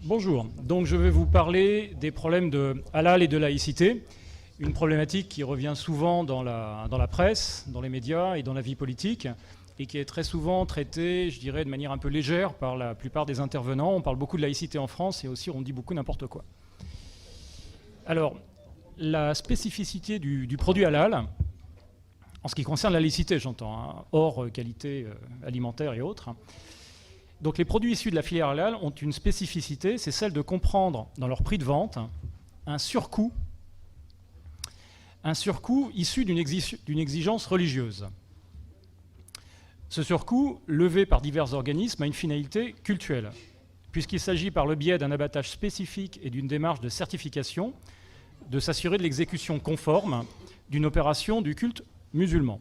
Bonjour, donc je vais vous parler des problèmes de halal et de laïcité, une problématique qui revient souvent dans la presse, dans les médias et dans la vie politique, et qui est très souvent traitée, je dirais, de manière un peu légère par la plupart des intervenants. On parle beaucoup de laïcité en France et aussi on dit beaucoup n'importe quoi. Alors, la spécificité du produit halal, en ce qui concerne la laïcité, j'entends, hein, hors qualité alimentaire et autres. Donc les produits issus de la filière halal ont une spécificité, c'est celle de comprendre dans leur prix de vente un surcoût issu d'une exigence religieuse. Ce surcoût, levé par divers organismes, a une finalité cultuelle, puisqu'il s'agit par le biais d'un abattage spécifique et d'une démarche de certification de s'assurer de l'exécution conforme d'une opération du culte musulman.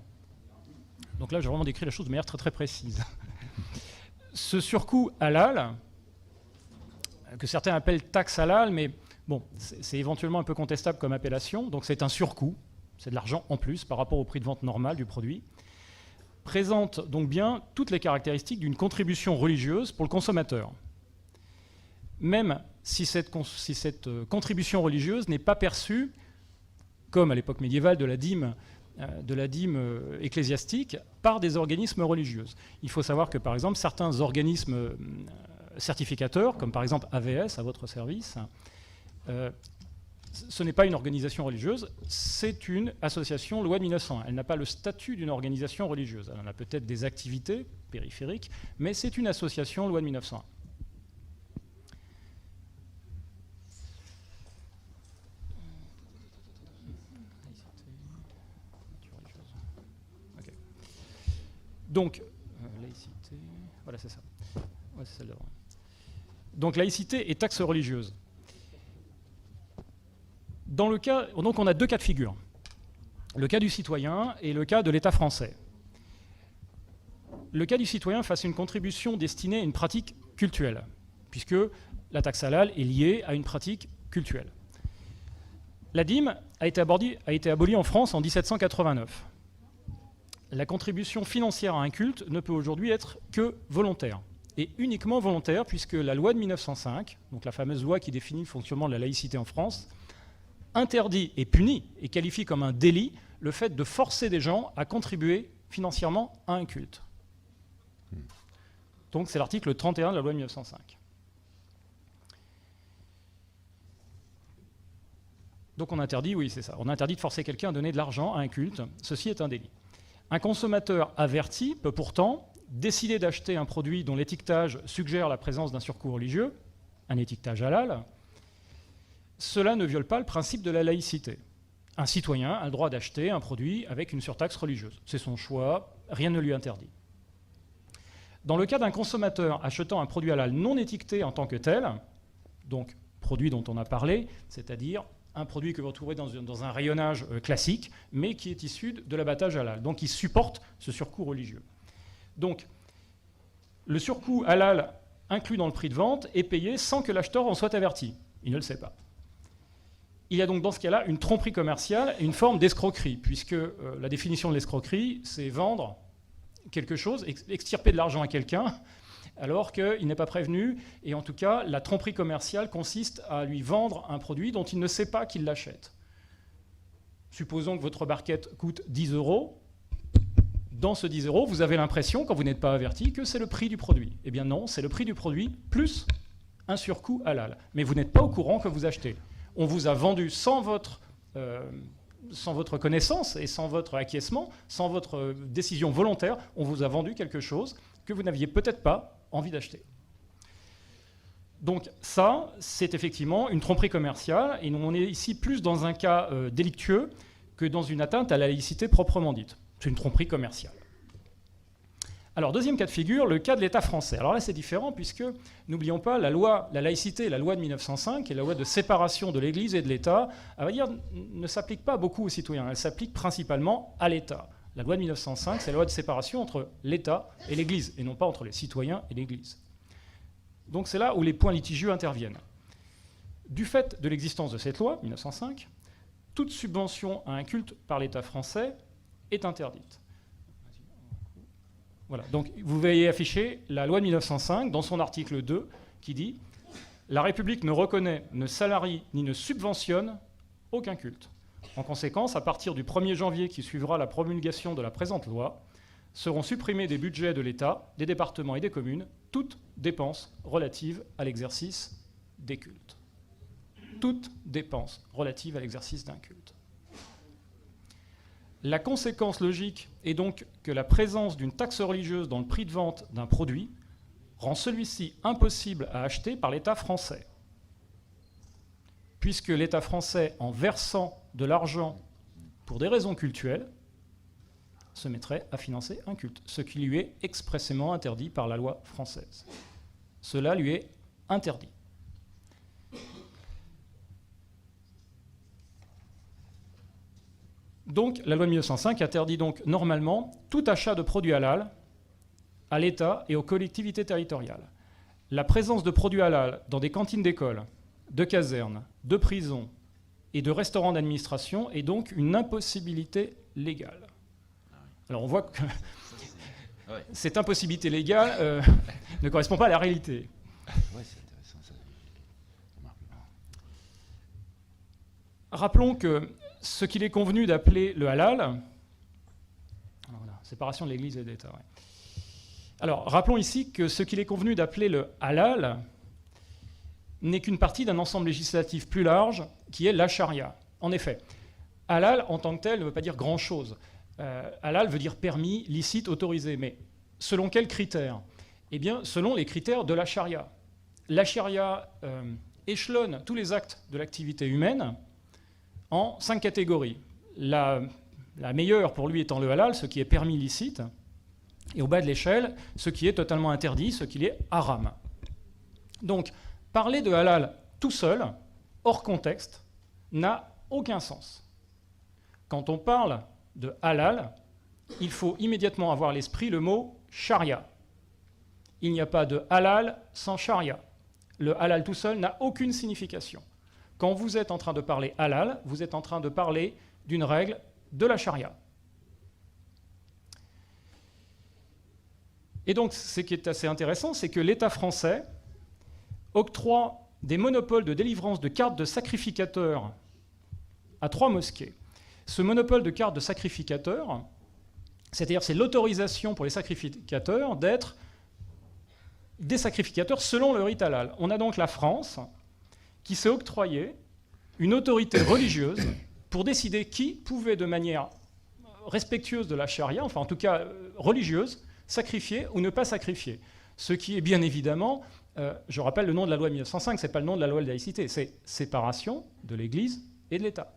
Donc là, j'ai vraiment décrit la chose de manière très très précise. Ce surcoût halal, que certains appellent taxe halal, mais bon, c'est éventuellement un peu contestable comme appellation, donc c'est un surcoût, c'est de l'argent en plus par rapport au prix de vente normal du produit, présente donc bien toutes les caractéristiques d'une contribution religieuse pour le consommateur. Même si cette contribution religieuse n'est pas perçue, comme à l'époque médiévale de la dîme ecclésiastique, par des organismes religieux. Il faut savoir que, par exemple, certains organismes certificateurs, comme par exemple AVS, à votre service, ce n'est pas une organisation religieuse, c'est une association loi de 1901. Elle n'a pas le statut d'une organisation religieuse. Elle en a peut-être des activités périphériques, mais c'est une association loi de 1901. Donc, laïcité, voilà, c'est ça. Ouais, c'est celle-là. Donc, laïcité et taxe religieuse. Dans le cas, donc, on a deux cas de figure. Le cas du citoyen et le cas de l'État français. Le cas du citoyen face à une contribution destinée à une pratique cultuelle, puisque la taxe halal est liée à une pratique cultuelle. La dîme a été abolie en France en 1789. La contribution financière à un culte ne peut aujourd'hui être que volontaire, et uniquement volontaire, puisque la loi de 1905, donc la fameuse loi qui définit le fonctionnement de la laïcité en France, interdit et punit et qualifie comme un délit le fait de forcer des gens à contribuer financièrement à un culte. Donc c'est l'article 31 de la loi de 1905. Donc on interdit, oui c'est ça, on interdit de forcer quelqu'un à donner de l'argent à un culte, ceci est un délit. Un consommateur averti peut pourtant décider d'acheter un produit dont l'étiquetage suggère la présence d'un surcoût religieux, un étiquetage halal. Cela ne viole pas le principe de la laïcité. Un citoyen a le droit d'acheter un produit avec une surtaxe religieuse. C'est son choix, rien ne lui interdit. Dans le cas d'un consommateur achetant un produit halal non étiqueté en tant que tel, donc produit dont on a parlé, c'est-à-dire un produit que vous retrouvez dans un rayonnage classique, mais qui est issu de l'abattage halal, donc qui supporte ce surcoût religieux. Donc, le surcoût halal inclus dans le prix de vente est payé sans que l'acheteur en soit averti. Il ne le sait pas. Il y a donc dans ce cas-là une tromperie commerciale et une forme d'escroquerie, puisque la définition de l'escroquerie, c'est vendre quelque chose, extirper de l'argent à quelqu'un, alors qu'il n'est pas prévenu, et en tout cas, la tromperie commerciale consiste à lui vendre un produit dont il ne sait pas qu'il l'achète. Supposons que votre barquette coûte 10 €. Dans ce 10 €, vous avez l'impression, quand vous n'êtes pas averti, que c'est le prix du produit. Eh bien non, c'est le prix du produit plus un surcoût halal. Mais vous n'êtes pas au courant que vous achetez. On vous a vendu sans votre connaissance et sans votre acquiescement, sans votre décision volontaire, on vous a vendu quelque chose que vous n'aviez peut-être pas envie d'acheter. Donc ça, c'est effectivement une tromperie commerciale, et on est ici plus dans un cas délictueux que dans une atteinte à la laïcité proprement dite. C'est une tromperie commerciale. Alors, deuxième cas de figure, le cas de l'État français. Alors là, c'est différent, puisque, n'oublions pas, la laïcité, la loi de 1905, et la loi de séparation de l'Église et de l'État, à vrai dire, ne s'applique pas beaucoup aux citoyens. Elle s'applique principalement à l'État. La loi de 1905, c'est la loi de séparation entre l'État et l'Église, et non pas entre les citoyens et l'Église. Donc c'est là où les points litigieux interviennent. Du fait de l'existence de cette loi, 1905, toute subvention à un culte par l'État français est interdite. Voilà, donc vous voyez afficher la loi de 1905 dans son article 2 qui dit La République ne reconnaît, ne salarie ni ne subventionne aucun culte. En conséquence, à partir du 1er janvier qui suivra la promulgation de la présente loi, seront supprimés des budgets de l'État, des départements et des communes, toutes dépenses relatives à l'exercice des cultes. Toutes dépenses relatives à l'exercice d'un culte. La conséquence logique est donc que la présence d'une taxe religieuse dans le prix de vente d'un produit rend celui-ci impossible à acheter par l'État français, puisque l'État français, en versant de l'argent pour des raisons cultuelles, se mettrait à financer un culte, ce qui lui est expressément interdit par la loi française. Cela lui est interdit. Donc, la loi de 1905 interdit donc normalement tout achat de produits halal à l'État et aux collectivités territoriales. La présence de produits halal dans des cantines d'école, de casernes, de prisons et de restaurants d'administration est donc une impossibilité légale. Alors on voit que cette impossibilité légale ne correspond pas à la réalité. Ouais, c'est intéressant, ça. Rappelons que ce qu'il est convenu d'appeler le halal, alors voilà, séparation de l'Église et de l'État. Ouais. Alors rappelons ici que ce qu'il est convenu d'appeler le halal n'est qu'une partie d'un ensemble législatif plus large qui est la charia. En effet, halal en tant que tel ne veut pas dire grand-chose. Halal veut dire permis, licite, autorisé. Mais selon quels critères? Eh bien, selon les critères de la charia. La charia échelonne tous les actes de l'activité humaine en 5 catégories. La meilleure pour lui étant le halal, ce qui est permis, licite, et au bas de l'échelle, ce qui est totalement interdit, ce qui est haram. Donc, parler de halal tout seul, hors contexte, n'a aucun sens. Quand on parle de halal, il faut immédiatement avoir à l'esprit le mot charia. Il n'y a pas de halal sans charia. Le halal tout seul n'a aucune signification. Quand vous êtes en train de parler halal, vous êtes en train de parler d'une règle de la charia. Et donc, ce qui est assez intéressant, c'est que l'État français octroie des monopoles de délivrance de cartes de sacrificateurs à 3 mosquées. Ce monopole de cartes de sacrificateurs, c'est-à-dire c'est l'autorisation pour les sacrificateurs d'être des sacrificateurs selon le rite halal. On a donc la France qui s'est octroyé une autorité religieuse pour décider qui pouvait de manière respectueuse de la charia, enfin en tout cas religieuse, sacrifier ou ne pas sacrifier. Ce qui est bien évidemment, je rappelle le nom de la loi de 1905, ce n'est pas le nom de la loi de laïcité, c'est séparation de l'Église et de l'État.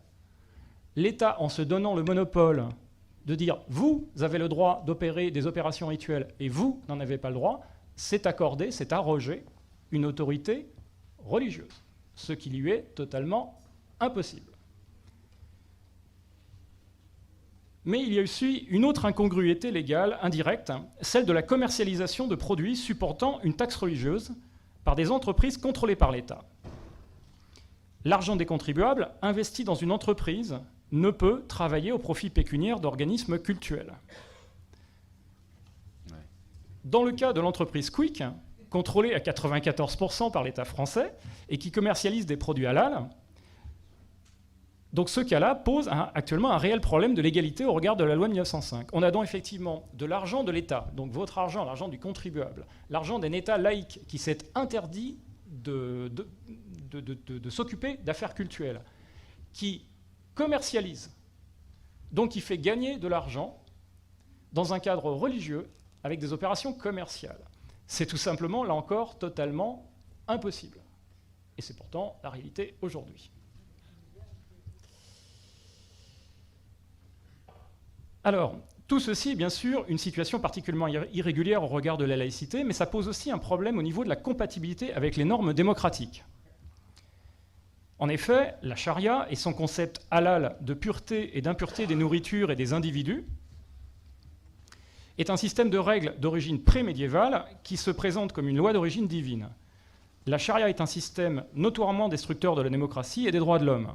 L'État, en se donnant le monopole de dire « vous avez le droit d'opérer des opérations rituelles et vous n'en avez pas le droit », s'est accordé, s'est arrogé une autorité religieuse, ce qui lui est totalement impossible. Mais il y a aussi une autre incongruité légale indirecte, celle de la commercialisation de produits supportant une taxe religieuse par des entreprises contrôlées par l'État. L'argent des contribuables investi dans une entreprise ne peut travailler au profit pécuniaire d'organismes cultuels. Dans le cas de l'entreprise Quick, contrôlée à 94% par l'État français et qui commercialise des produits halal, donc ce cas-là pose actuellement un réel problème de légalité au regard de la loi de 1905. On a donc effectivement de l'argent de l'État, donc votre argent, l'argent du contribuable, l'argent d'un État laïque qui s'est interdit de s'occuper d'affaires cultuelles, qui commercialise, donc qui fait gagner de l'argent dans un cadre religieux avec des opérations commerciales. C'est tout simplement, là encore, totalement impossible. Et c'est pourtant la réalité aujourd'hui. Alors, tout ceci est bien sûr une situation particulièrement irrégulière au regard de la laïcité, mais ça pose aussi un problème au niveau de la compatibilité avec les normes démocratiques. En effet, la charia et son concept halal de pureté et d'impureté des nourritures et des individus est un système de règles d'origine pré-médiévale qui se présente comme une loi d'origine divine. La charia est un système notoirement destructeur de la démocratie et des droits de l'homme.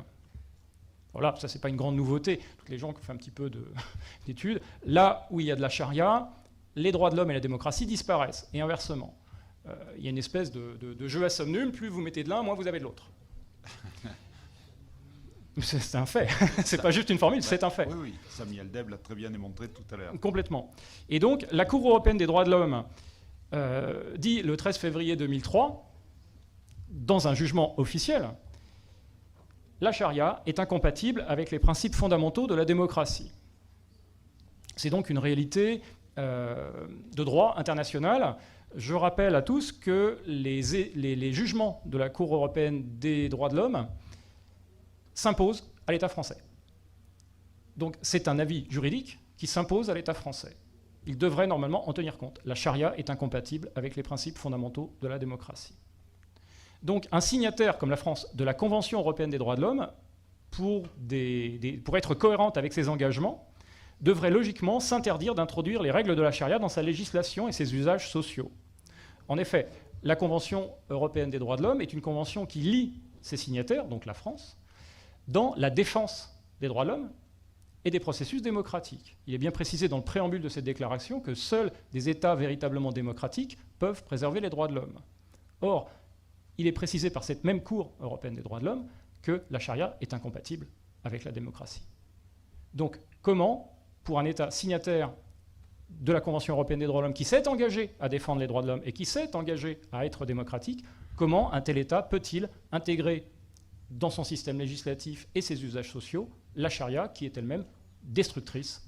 Voilà, ça c'est pas une grande nouveauté. Tous les gens qui font un petit peu d'études, là où il y a de la charia, les droits de l'homme et la démocratie disparaissent, et inversement. Il y a une espèce de jeu à somme nulle, plus vous mettez de l'un, moins vous avez de l'autre. C'est un fait, c'est pas juste une formule, c'est un fait. Oui, oui, Sami Aldeb l'a très bien démontré tout à l'heure. Complètement. Et donc, la Cour européenne des droits de l'homme dit le 13 février 2003, dans un jugement officiel, la charia est incompatible avec les principes fondamentaux de la démocratie. C'est donc une réalité de droit international. Je rappelle à tous que les jugements de la Cour européenne des droits de l'homme s'impose à l'État français. Donc c'est un avis juridique qui s'impose à l'État français. Il devrait normalement en tenir compte. La charia est incompatible avec les principes fondamentaux de la démocratie. Donc un signataire comme la France de la Convention européenne des droits de l'homme, pour être cohérente avec ses engagements, devrait logiquement s'interdire d'introduire les règles de la charia dans sa législation et ses usages sociaux. En effet, la Convention européenne des droits de l'homme est une convention qui lie ses signataires, donc la France, dans la défense des droits de l'homme et des processus démocratiques. Il est bien précisé dans le préambule de cette déclaration que seuls des États véritablement démocratiques peuvent préserver les droits de l'homme. Or, il est précisé par cette même Cour européenne des droits de l'homme que la charia est incompatible avec la démocratie. Donc, comment, pour un État signataire de la Convention européenne des droits de l'homme qui s'est engagé à défendre les droits de l'homme et qui s'est engagé à être démocratique, comment un tel État peut-il intégrer dans son système législatif et ses usages sociaux, la charia, qui est elle-même destructrice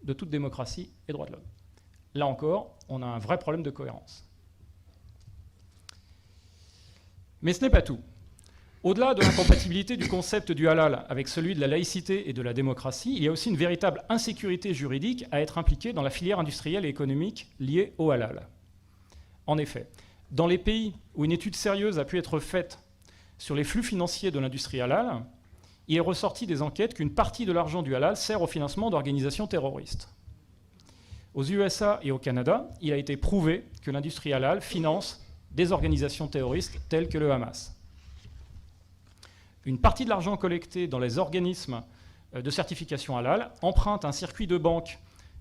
de toute démocratie et droits de l'homme. Là encore, on a un vrai problème de cohérence. Mais ce n'est pas tout. Au-delà de l'incompatibilité du concept du halal avec celui de la laïcité et de la démocratie, il y a aussi une véritable insécurité juridique à être impliquée dans la filière industrielle et économique liée au halal. En effet, dans les pays où une étude sérieuse a pu être faite sur les flux financiers de l'industrie halal, il est ressorti des enquêtes qu'une partie de l'argent du halal sert au financement d'organisations terroristes. Aux USA et au Canada, il a été prouvé que l'industrie halal finance des organisations terroristes telles que le Hamas. Une partie de l'argent collecté dans les organismes de certification halal emprunte un circuit de banques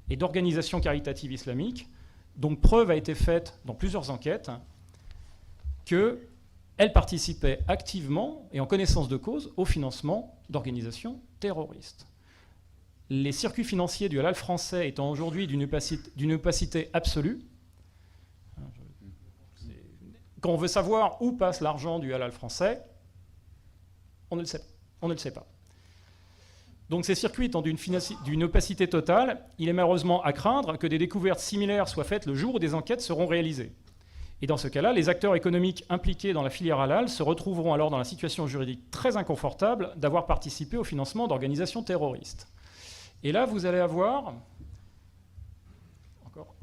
et d'organisations caritatives islamiques, dont preuve a été faite dans plusieurs enquêtes qu'elles participaient activement et en connaissance de cause au financement d'organisations terroristes. Les circuits financiers du halal français étant aujourd'hui d'une opacité absolue, quand on veut savoir où passe l'argent du halal français, on ne le sait pas. Donc ces circuits étant d'une opacité totale, il est malheureusement à craindre que des découvertes similaires soient faites le jour où des enquêtes seront réalisées. Et dans ce cas-là, les acteurs économiques impliqués dans la filière halal se retrouveront alors dans la situation juridique très inconfortable d'avoir participé au financement d'organisations terroristes. Et là, vous allez avoir encore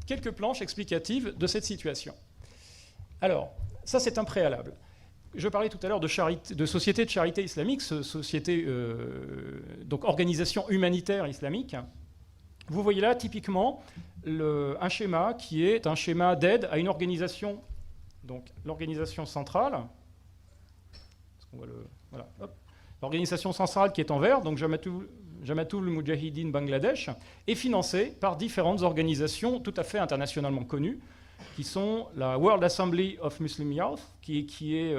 quelques planches explicatives de cette situation. Alors, ça c'est un préalable. Je parlais tout à l'heure de société de charité islamique, société, donc organisation humanitaire islamique. Vous voyez là typiquement un schéma qui est un schéma d'aide à une organisation, donc l'organisation centrale. Voilà, l'organisation centrale qui est en vert, donc Jamatul Mujahideen Bangladesh, est financée par différentes organisations tout à fait internationalement connues, qui sont la World Assembly of Muslim Youth, qui est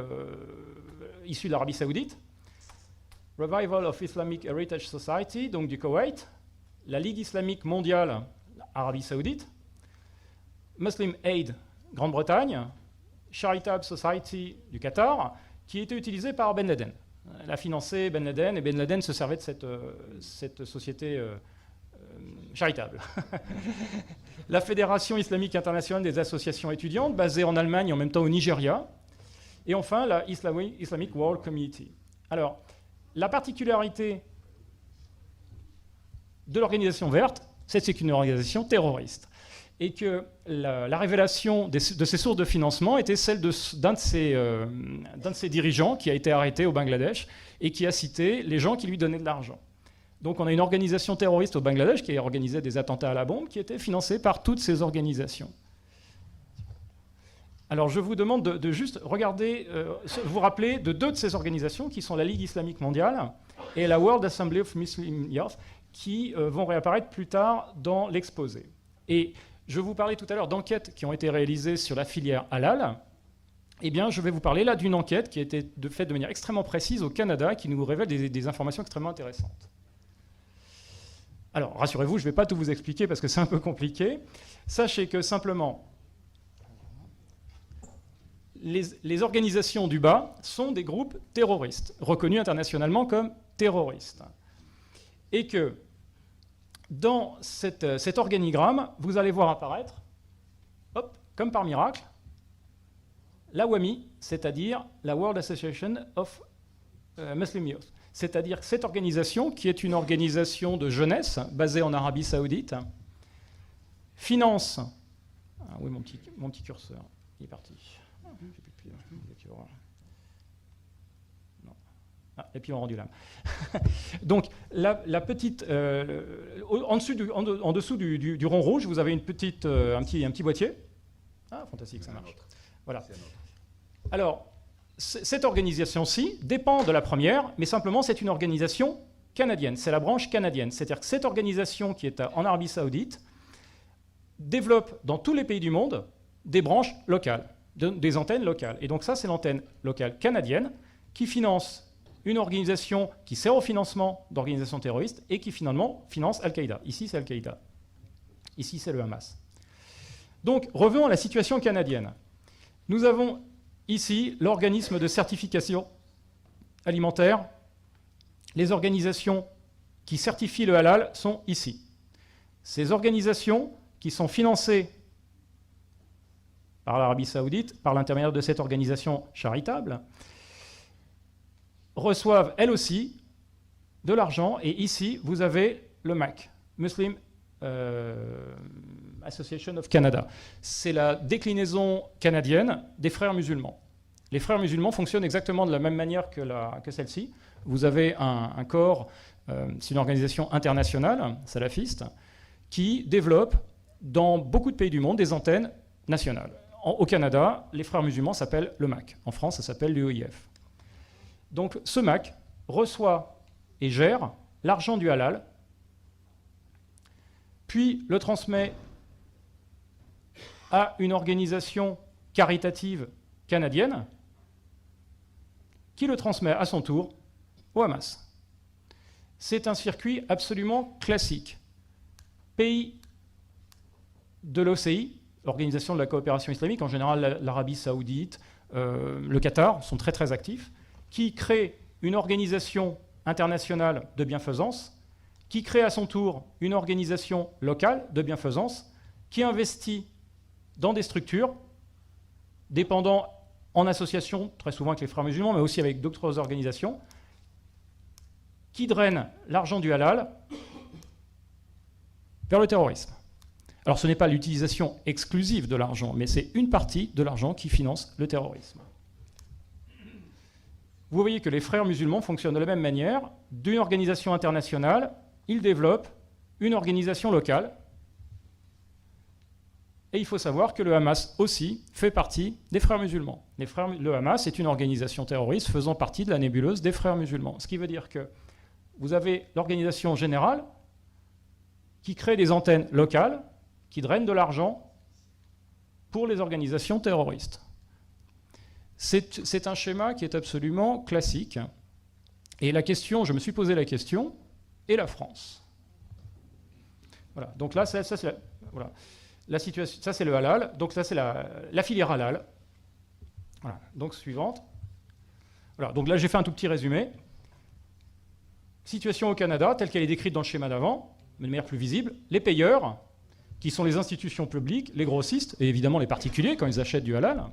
issue de l'Arabie Saoudite, Revival of Islamic Heritage Society, donc du Koweït, la Ligue islamique mondiale, Arabie Saoudite, Muslim Aid, Grande-Bretagne, Charitable Society du Qatar, qui était utilisée par Ben Laden. Elle a financé Ben Laden, et Ben Laden se servait de cette société charitable. La Fédération islamique internationale des associations étudiantes, basée en Allemagne et en même temps au Nigeria. Et enfin, la Islamic World Community. Alors, la particularité de l'organisation verte, c'est que c'est une organisation terroriste. Et que la révélation de ces sources de financement était celle d'un de ses dirigeants qui a été arrêté au Bangladesh et qui a cité les gens qui lui donnaient de l'argent. Donc on a une organisation terroriste au Bangladesh qui organisait des attentats à la bombe qui était financée par toutes ces organisations. Alors je vous demande de juste regarder, vous rappeler de deux de ces organisations qui sont la Ligue islamique mondiale et la World Assembly of Muslim Youth qui vont réapparaître plus tard dans l'exposé. Et je vous parlais tout à l'heure d'enquêtes qui ont été réalisées sur la filière halal. Eh bien, je vais vous parler là d'une enquête qui a été faite de manière extrêmement précise au Canada, qui nous révèle des informations extrêmement intéressantes. Alors, rassurez-vous, je ne vais pas tout vous expliquer parce que c'est un peu compliqué. Sachez que simplement, les organisations du bas sont des groupes terroristes, reconnus internationalement comme terroristes. Et que dans cet organigramme, vous allez voir apparaître, hop, comme par miracle, la WAMI, c'est-à-dire la World Association of Muslim Youth. C'est-à-dire cette organisation, qui est une organisation de jeunesse basée en Arabie Saoudite, finance... Ah oui, mon petit curseur, il est parti. Non. Ah, et puis on rend du lame. Donc, la petite... en dessous du rond rouge, vous avez un petit boîtier. Ah, fantastique, ça marche. Voilà. Alors, cette organisation-ci dépend de la première, mais simplement c'est une organisation canadienne, c'est la branche canadienne. C'est-à-dire que cette organisation qui est en Arabie Saoudite développe dans tous les pays du monde des branches locales, des antennes locales. Et donc ça, c'est l'antenne locale canadienne qui finance une organisation qui sert au financement d'organisations terroristes et qui finalement finance Al-Qaïda. Ici, c'est Al-Qaïda. Ici, c'est le Hamas. Donc, revenons à la situation canadienne. Nous avons ici l'organisme de certification alimentaire. Les organisations qui certifient le halal sont ici. Ces organisations qui sont financées par l'Arabie Saoudite, par l'intermédiaire de cette organisation charitable, reçoivent elles aussi de l'argent. Et ici, vous avez le MAC, Muslim Association of Canada. C'est la déclinaison canadienne des frères musulmans. Les frères musulmans fonctionnent exactement de la même manière que celle-ci. Vous avez un corps, c'est une organisation internationale, salafiste, qui développe dans beaucoup de pays du monde des antennes nationales. Au Canada, les frères musulmans s'appellent le MAC. En France, ça s'appelle l'UEIF. Donc ce MAC reçoit et gère l'argent du halal, puis le transmet à une organisation caritative canadienne qui le transmet à son tour au Hamas. C'est un circuit absolument classique. Pays de l'OCI, l'Organisation de la coopération islamique, en général l'Arabie Saoudite, le Qatar, sont très très actifs, qui créent une organisation internationale de bienfaisance, qui crée à son tour une organisation locale de bienfaisance, qui investit dans des structures dépendant en association, très souvent avec les frères musulmans, mais aussi avec d'autres organisations, qui drainent l'argent du halal vers le terrorisme. Alors ce n'est pas l'utilisation exclusive de l'argent, mais c'est une partie de l'argent qui finance le terrorisme. Vous voyez que les frères musulmans fonctionnent de la même manière. D'une organisation internationale, ils développent une organisation locale. Et il faut savoir que le Hamas aussi fait partie des frères musulmans. Le Hamas est une organisation terroriste faisant partie de la nébuleuse des frères musulmans. Ce qui veut dire que vous avez l'organisation générale qui crée des antennes locales qui drainent de l'argent pour les organisations terroristes. C'est un schéma qui est absolument classique. Et la question, je me suis posé la question, et la France? Voilà, donc là, ça c'est la situation, ça c'est le halal, donc ça c'est la filière halal. Voilà, donc suivante. Voilà, donc là j'ai fait un tout petit résumé. Situation au Canada, telle qu'elle est décrite dans le schéma d'avant, mais de manière plus visible. Les payeurs, qui sont les institutions publiques, les grossistes, et évidemment les particuliers quand ils achètent du halal,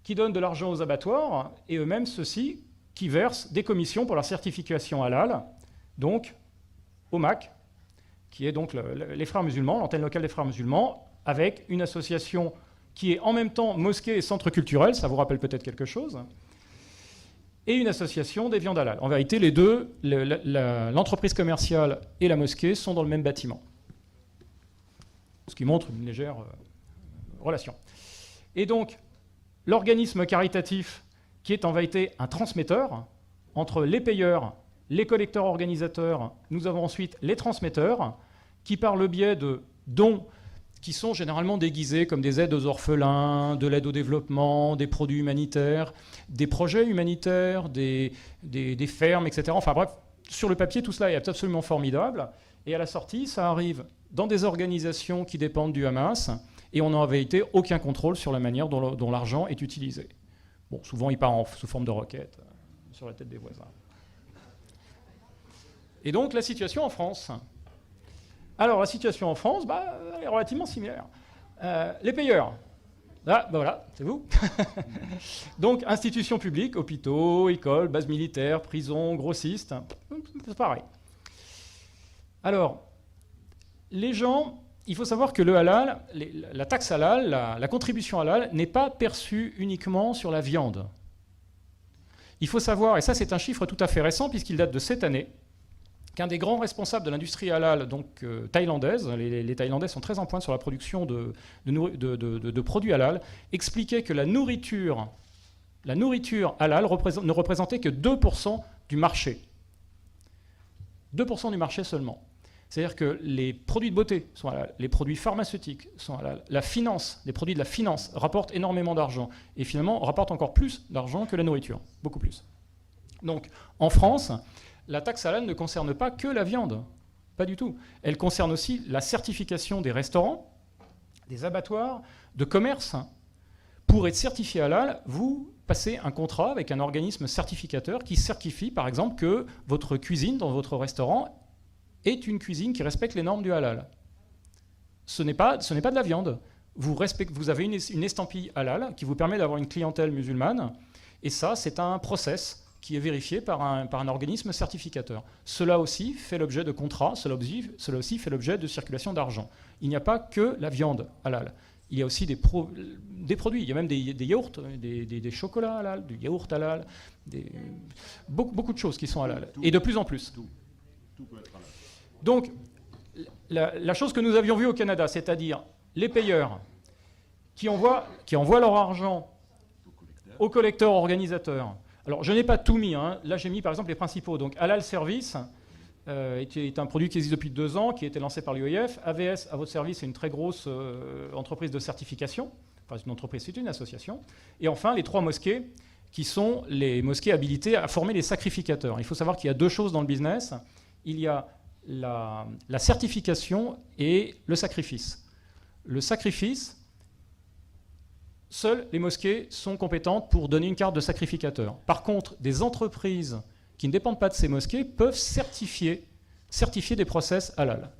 qui donnent de l'argent aux abattoirs, et eux-mêmes ceux-ci qui versent des commissions pour leur certification halal, donc au MAC, qui est donc les frères musulmans, l'antenne locale des frères musulmans, avec une association qui est en même temps mosquée et centre culturel, ça vous rappelle peut-être quelque chose, et une association des viandes halal. En vérité, les deux, l'entreprise commerciale et la mosquée, sont dans le même bâtiment. Ce qui montre une légère relation. Et donc, l'organisme caritatif, qui est en vérité un transmetteur entre les payeurs, les collecteurs organisateurs, nous avons ensuite les transmetteurs, qui par le biais de dons qui sont généralement déguisés comme des aides aux orphelins, de l'aide au développement, des produits humanitaires, des projets humanitaires, des fermes, etc. Enfin bref, sur le papier, tout cela est absolument formidable. Et à la sortie, ça arrive dans des organisations qui dépendent du Hamas, et on n'a en vérité aucun contrôle sur la manière dont l'argent est utilisé. Bon, souvent, il part sous forme de roquettes sur la tête des voisins. Et donc, la situation en France. Alors, la situation en France, elle est relativement similaire. Les payeurs. Là, voilà, c'est vous. Donc, institutions publiques, hôpitaux, écoles, bases militaires, prisons, grossistes, c'est pareil. Alors, les gens, il faut savoir que le halal, la taxe halal, la contribution halal, n'est pas perçue uniquement sur la viande. Il faut savoir, et ça c'est un chiffre tout à fait récent puisqu'il date de cette année, qu'un des grands responsables de l'industrie halal, donc thaïlandaise, les Thaïlandais sont très en pointe sur la production de produits halal, expliquait que la nourriture halal ne représentait que 2% du marché. 2% du marché seulement. C'est-à-dire que les produits de beauté sont halal, les produits pharmaceutiques sont halal, la finance, les produits de la finance rapportent énormément d'argent et finalement rapportent encore plus d'argent que la nourriture, beaucoup plus. Donc en France, la taxe halal ne concerne pas que la viande, pas du tout. Elle concerne aussi la certification des restaurants, des abattoirs, de commerce. Pour être certifié halal, vous passez un contrat avec un organisme certificateur qui certifie par exemple que votre cuisine dans votre restaurant est une cuisine qui respecte les normes du halal. Ce n'est pas de la viande. Vous avez une estampille halal qui vous permet d'avoir une clientèle musulmane, et ça, c'est un process qui est vérifié par un organisme certificateur. Cela aussi fait l'objet de contrats, cela aussi fait l'objet de circulation d'argent. Il n'y a pas que la viande halal. Il y a aussi des produits, il y a même des yaourts, des chocolats halal, du yaourt halal, beaucoup de choses qui sont halal, et de plus en plus. Tout peut être halal. Donc, la chose que nous avions vue au Canada, c'est-à-dire les payeurs qui envoient leur argent aux collecteurs organisateurs. Alors, je n'ai pas tout mis. Là, j'ai mis par exemple les principaux. Donc, Halal Service est un produit qui existe depuis 2 ans, qui a été lancé par l'UEF. AVS, à votre service, c'est une très grosse entreprise de certification. Enfin, c'est une association. Et enfin, les 3 mosquées, qui sont les mosquées habilitées à former les sacrificateurs. Il faut savoir qu'il y a 2 choses dans le business. Il y a la certification et le sacrifice. Le sacrifice, seules les mosquées sont compétentes pour donner une carte de sacrificateur. Par contre, des entreprises qui ne dépendent pas de ces mosquées peuvent certifier des process halal.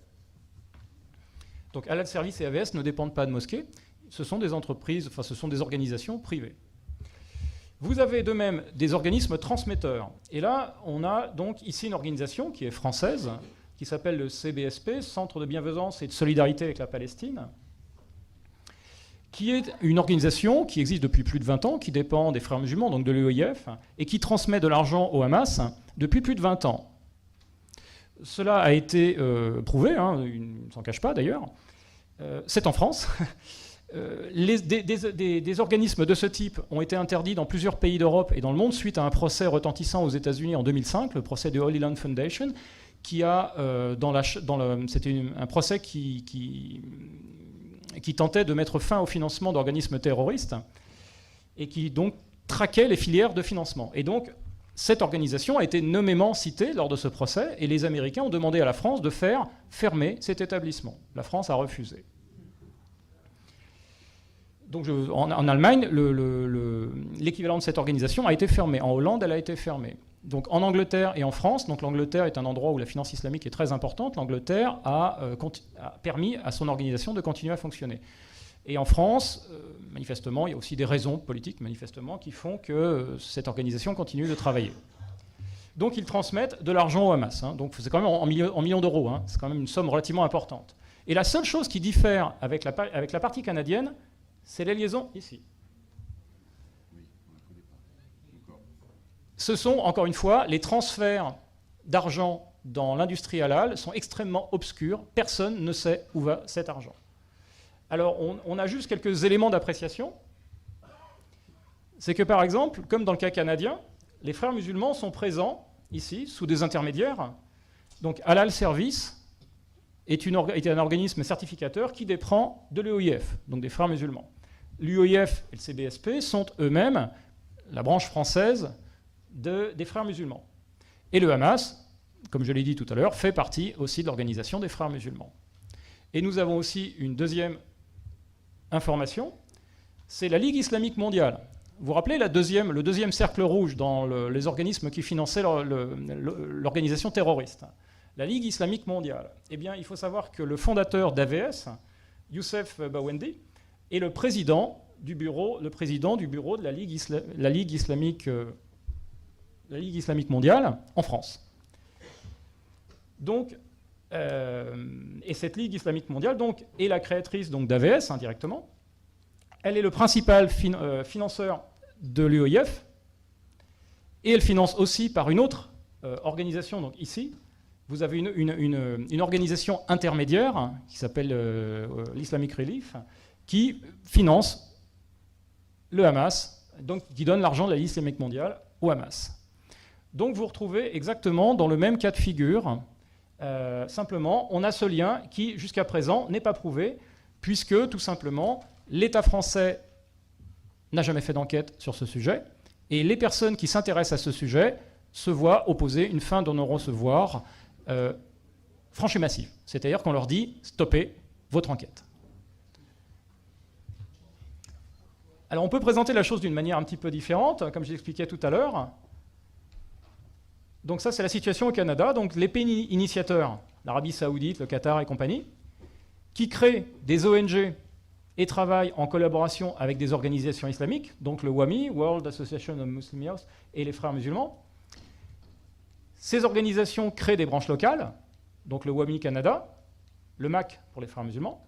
Donc Halal Service et AVS ne dépendent pas de mosquées, ce sont des entreprises, enfin ce sont des organisations privées. Vous avez de même des organismes transmetteurs. Et là, on a donc ici une organisation qui est française, qui s'appelle le CBSP, Centre de bienveillance et de solidarité avec la Palestine, qui est une organisation qui existe depuis plus de 20 ans, qui dépend des Frères musulmans, donc de l'UEF, et qui transmet de l'argent au Hamas depuis plus de 20 ans. Cela a été prouvé, il ne s'en cache pas d'ailleurs, c'est en France. Des organismes de ce type ont été interdits dans plusieurs pays d'Europe et dans le monde suite à un procès retentissant aux États-Unis en 2005, le procès de Holy Land Foundation, qui a, c'était un procès qui tentait de mettre fin au financement d'organismes terroristes et qui donc traquait les filières de financement. Et donc, cette organisation a été nommément citée lors de ce procès et les Américains ont demandé à la France de faire fermer cet établissement. La France a refusé. Donc en Allemagne, l'équivalent de cette organisation a été fermé. En Hollande, elle a été fermée. Donc en Angleterre et en France, donc l'Angleterre est un endroit où la finance islamique est très importante, l'Angleterre a permis à son organisation de continuer à fonctionner. Et en France, manifestement, il y a aussi des raisons politiques, manifestement, qui font que cette organisation continue de travailler. Donc ils transmettent de l'argent au Hamas. Donc c'est quand même en millions d'euros. C'est quand même une somme relativement importante. Et la seule chose qui diffère avec la partie canadienne, c'est les liaisons ici. Ce sont, encore une fois, les transferts d'argent dans l'industrie halal sont extrêmement obscurs. Personne ne sait où va cet argent. Alors, on a juste quelques éléments d'appréciation. C'est que, par exemple, comme dans le cas canadien, les frères musulmans sont présents ici, sous des intermédiaires, donc Halal Service est un organisme certificateur qui dépend de l'UOIF, donc des Frères musulmans. L'UOIF et le CBSP sont eux-mêmes la branche française des Frères musulmans. Et le Hamas, comme je l'ai dit tout à l'heure, fait partie aussi de l'organisation des Frères musulmans. Et nous avons aussi une deuxième information, c'est la Ligue islamique mondiale. Vous vous rappelez le deuxième cercle rouge dans les organismes qui finançaient l'organisation terroriste, la Ligue islamique mondiale. Eh bien, il faut savoir que le fondateur d'AVS, Youssef Bawendi, est le président du bureau de la Ligue islamique mondiale en France. Donc, et cette Ligue islamique mondiale donc, est la créatrice d'AVS indirectement. Elle est le principal financeur de l'UOIF et elle finance aussi par une autre organisation. Donc ici, vous avez une organisation intermédiaire qui s'appelle l'Islamic Relief qui finance le Hamas, donc qui donne l'argent de la Ligue islamique mondiale au Hamas. Donc vous retrouvez exactement dans le même cas de figure. Simplement, on a ce lien qui, jusqu'à présent, n'est pas prouvé, puisque, tout simplement, l'État français n'a jamais fait d'enquête sur ce sujet, et les personnes qui s'intéressent à ce sujet se voient opposer une fin de non-recevoir franche et massive. C'est-à-dire qu'on leur dit « stoppez votre enquête ». Alors on peut présenter la chose d'une manière un petit peu différente, comme je l'expliquais tout à l'heure. Donc ça, c'est la situation au Canada. Donc les pays initiateurs, l'Arabie Saoudite, le Qatar et compagnie, qui créent des ONG et travaillent en collaboration avec des organisations islamiques, donc le WAMI, World Association of Muslim Youth, et les Frères musulmans. Ces organisations créent des branches locales, donc le WAMI Canada, le MAC pour les Frères musulmans.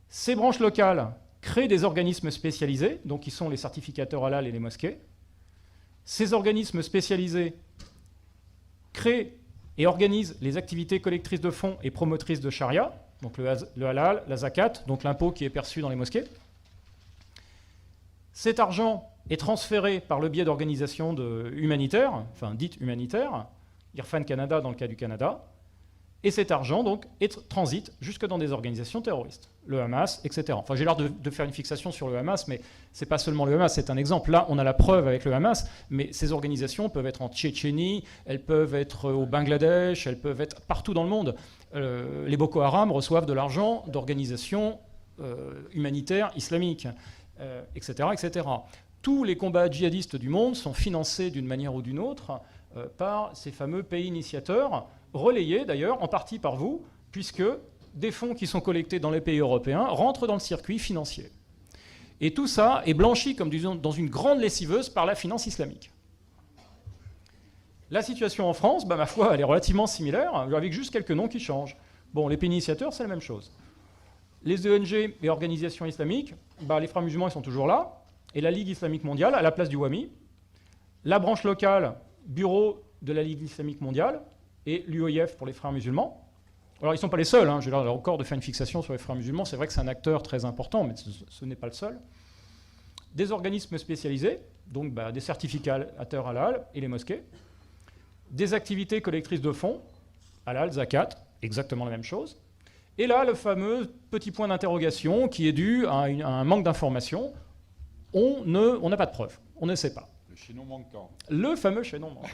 Ces branches locales créent des organismes spécialisés, donc qui sont les certificateurs halal et les mosquées. Ces organismes spécialisés créent et organisent les activités collectrices de fonds et promotrices de charia, donc le halal, la zakat, donc l'impôt qui est perçu dans les mosquées. Cet argent est transféré par le biais d'organisations humanitaires, enfin dites humanitaires, Irfan Canada dans le cas du Canada, et cet argent donc transite jusque dans des organisations terroristes, le Hamas, etc. Enfin, j'ai l'air de faire une fixation sur le Hamas, mais c'est pas seulement le Hamas, c'est un exemple. Là, on a la preuve avec le Hamas, mais ces organisations peuvent être en Tchétchénie, elles peuvent être au Bangladesh, elles peuvent être partout dans le monde. Les Boko Haram reçoivent de l'argent d'organisations humanitaires islamiques, etc., etc. Tous les combats djihadistes du monde sont financés d'une manière ou d'une autre par ces fameux pays initiateurs, relayés d'ailleurs en partie par vous, puisque des fonds qui sont collectés dans les pays européens rentrent dans le circuit financier. Et tout ça est blanchi, comme disons, dans une grande lessiveuse par la finance islamique. La situation en France, ma foi, elle est relativement similaire, avec juste quelques noms qui changent. Bon, les pays initiateurs, c'est la même chose. Les ONG et organisations islamiques, les Frères musulmans, ils sont toujours là, et la Ligue islamique mondiale, à la place du WAMI. La branche locale, bureau de la Ligue islamique mondiale, et l'UOIF pour les Frères musulmans. Alors, ils ne sont pas les seuls, j'ai l'air encore de faire une fixation sur les Frères musulmans, c'est vrai que c'est un acteur très important, mais ce n'est pas le seul. Des organismes spécialisés, donc des certificateurs halal et les mosquées. Des activités collectrices de fonds, halal, zakat, exactement la même chose. Et là, le fameux petit point d'interrogation qui est dû à un manque d'information. On n'a pas de preuves, on ne sait pas. Le chaînon manquant. Le fameux chaînon manquant.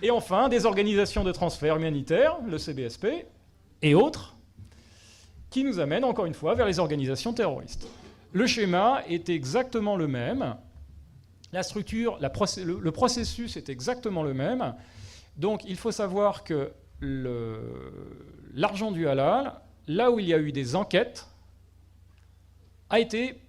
Et enfin, des organisations de transfert humanitaire, le CBSP, et autres, qui nous amènent encore une fois vers les organisations terroristes. Le schéma est exactement le même. La structure, le processus est exactement le même. Donc il faut savoir que l'argent du halal, là où il y a eu des enquêtes, a été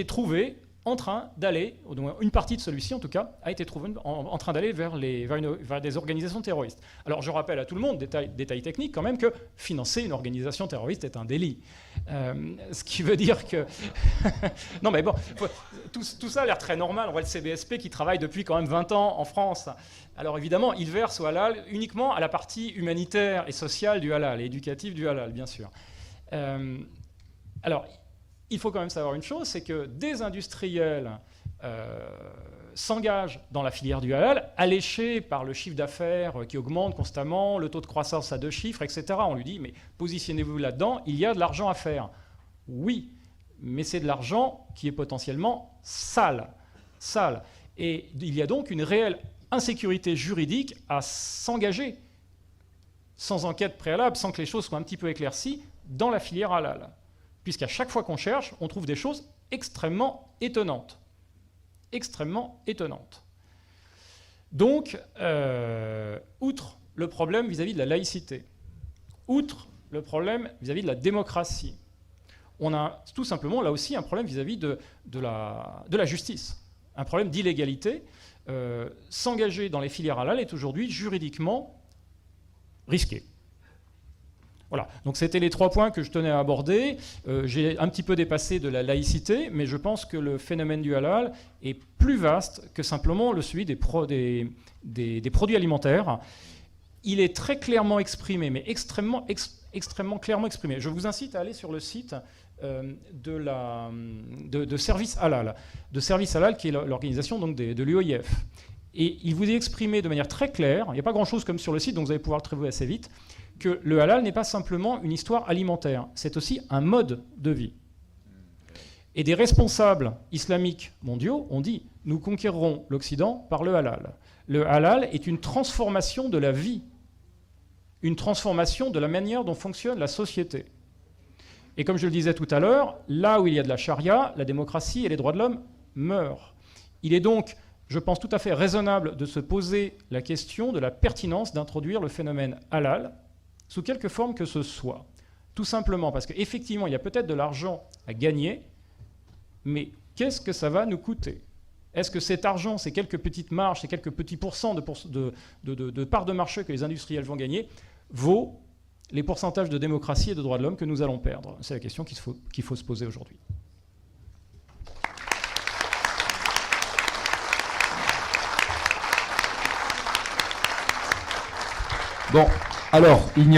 trouvé en train d'aller, une partie de celui-ci en tout cas, a été trouvée en train d'aller vers des organisations terroristes. Alors je rappelle à tout le monde, détail technique quand même, que financer une organisation terroriste est un délit. Ce qui veut dire que... non mais bon, tout ça a l'air très normal. On voit le CBSP qui travaille depuis quand même 20 ans en France. Alors évidemment, il verse au halal uniquement à la partie humanitaire et sociale du halal, et éducative du halal, bien sûr. Alors, il faut quand même savoir une chose, c'est que des industriels s'engage dans la filière du halal, alléché par le chiffre d'affaires qui augmente constamment, le taux de croissance à 2 chiffres, etc. On lui dit, mais positionnez-vous là-dedans, il y a de l'argent à faire. Oui, mais c'est de l'argent qui est potentiellement sale. Et il y a donc une réelle insécurité juridique à s'engager, sans enquête préalable, sans que les choses soient un petit peu éclaircies, dans la filière halal. Puisqu'à chaque fois qu'on cherche, on trouve des choses extrêmement étonnantes. Extrêmement étonnantes. Donc, outre le problème vis-à-vis de la laïcité, outre le problème vis-à-vis de la démocratie, on a tout simplement là aussi un problème vis-à-vis de la justice, un problème d'illégalité. S'engager dans les filières halal est aujourd'hui juridiquement risqué. Voilà, donc c'était les 3 points que je tenais à aborder. J'ai un petit peu dépassé de la laïcité, mais je pense que le phénomène du halal est plus vaste que simplement celui des produits alimentaires. Il est très clairement exprimé, mais extrêmement clairement exprimé. Je vous incite à aller sur le site de Service Halal, qui est l'organisation donc de l'UOIF. Et il vous est exprimé de manière très claire, il n'y a pas grand-chose comme sur le site, donc vous allez pouvoir le trouver assez vite, que le halal n'est pas simplement une histoire alimentaire, c'est aussi un mode de vie. Et des responsables islamiques mondiaux ont dit « Nous conquérerons l'Occident par le halal ». Le halal est une transformation de la vie, une transformation de la manière dont fonctionne la société. Et comme je le disais tout à l'heure, là où il y a de la charia, la démocratie et les droits de l'homme meurent. Il est donc, je pense, tout à fait raisonnable de se poser la question de la pertinence d'introduire le phénomène halal, sous quelque forme que ce soit. Tout simplement parce qu'effectivement, il y a peut-être de l'argent à gagner, mais qu'est-ce que ça va nous coûter ? Est-ce que cet argent, ces quelques petites marges, ces quelques petits pourcents de parts de marché que les industriels vont gagner, vaut les pourcentages de démocratie et de droits de l'homme que nous allons perdre ? C'est la question qu'il faut se poser aujourd'hui. Bon, alors, il n'y a